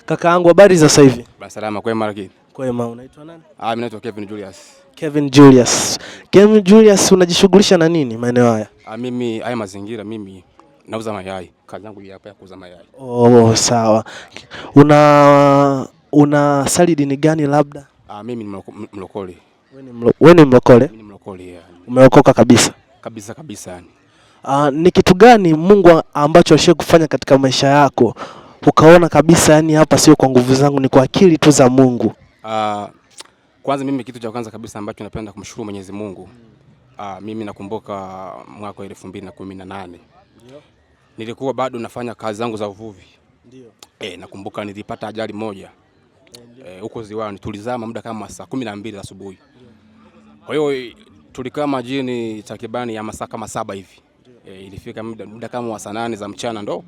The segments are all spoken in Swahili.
Kaka yangu, habari za sasa hivi? Salama, kwema lakini. Kwema, unaitwa nani? Mimi naitwa Kevin Julius. Kevin Julius. Kevin Julius, unajishughulisha na nini maeneo haya? Mimi haya mazingira mimi nauza mayai. Kazi yangu hapa ya kuuza mayai. Oh, sawa. Una sali dini gani labda? Mimi ni mlokole. Wewe ni mlokole? Mimi ni mlokole, yeah. Umeokoka kabisa? Kabisa yani. Ni kitu gani Mungu ambacho alishakufanya katika maisha yako ukaona kabisa yani hapa sio kwa nguvu zangu, ni kwa akili tu za Mungu? Kwanza mimi kitu cha kwanza kabisa ambacho napenda kumshukuru Mwenyezi Mungu. Mimi nakumbuka mwaka wa 2018. Ndio. Nilikuwa bado nafanya kazi zangu za uvuvi. Ndio. Nakumbuka nilipata ajali moja. Huko ziwani tulizama muda kama saa 12 asubuhi. Kwa hiyo tulikaa majini takribani ya masaa kama 7 hivi. Ilifika muda kama saa 8 za mchana ndo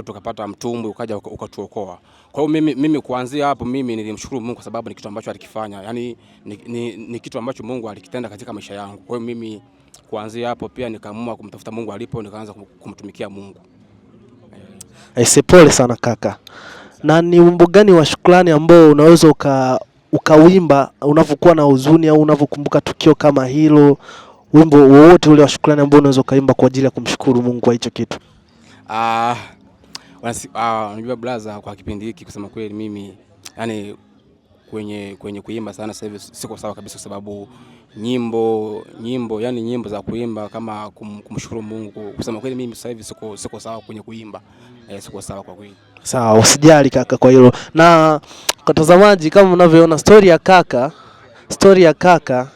tukapata mtumbwi ukaja ukatuokoa. Kwa hiyo mimi kuanzia hapo mimi nilimshukuru Mungu kwa sababu ni kitu ambacho alikifanya. Yaani ni kitu ambacho Mungu alikitenda katika maisha yangu. Kwa hiyo mimi kuanzia hapo pia nikaamua kumtafuta Mungu alipo, nikaanza kumtumikia Mungu. Pole sana kaka. Na ni wimbo gani wa shukrani ambao unaweza ukawimba unapokuwa na huzuni au unapokumbuka tukio kama hilo? Wimbo wowote ule wa shukrani ambao unaweza ukaimba kwa ajili ya kumshukuru Mungu kwa hicho kitu. Unajua brother, kwa kipindi hiki kusema kweli mimi yani kwenye kuimba sana sasa hivi siko sawa kabisa, kwa sababu nyimbo za kuimba kama kumshukuru Mungu, kusema kweli mimi sasa hivi siko sawa kwenye kuimba. Siko sawa kwa kweli. Sawa, usijali kaka kwa hilo. Na kwa watazamaji, kama mnavyoona story ya kaka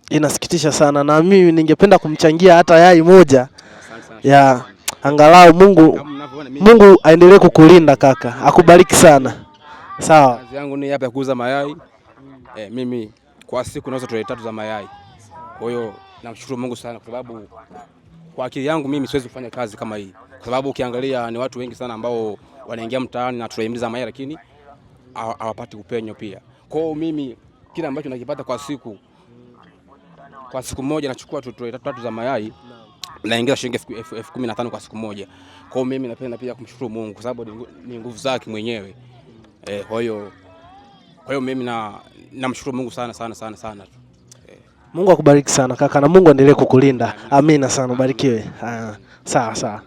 inasikitisha sana, na mimi ningependa kumchangia hata yai moja ya angalau Mungu aendelee kukulinda kaka. Akubariki sana. Sawa. Kazi yangu ni hapa ya kuuza mayai. Mimi kwa siku naweza toa 3 za mayai. Kwa hiyo namshukuru Mungu sana kwa sababu kwa akili yangu mimi siwezi kufanya kazi kama hii. Kwa sababu ukiangalia ni watu wengi sana ambao wanaingia mtaani na tunahimiza mayai lakini hawapati upenyo pia. Kwa hiyo mimi kile ambacho nakipata kwa siku moja nachukua 3 za mayai, naingia shilingi 15,000 kwa siku moja. Kwa hiyo mimi napenda pia kumshukuru Mungu kwa sababu ni nguvu zake mwenyewe. Kwa hiyo mimi namshukuru Mungu sana. Mungu akubariki sana kaka, na Mungu aendelee kukulinda. Amina sana, barikiwe. Sawa.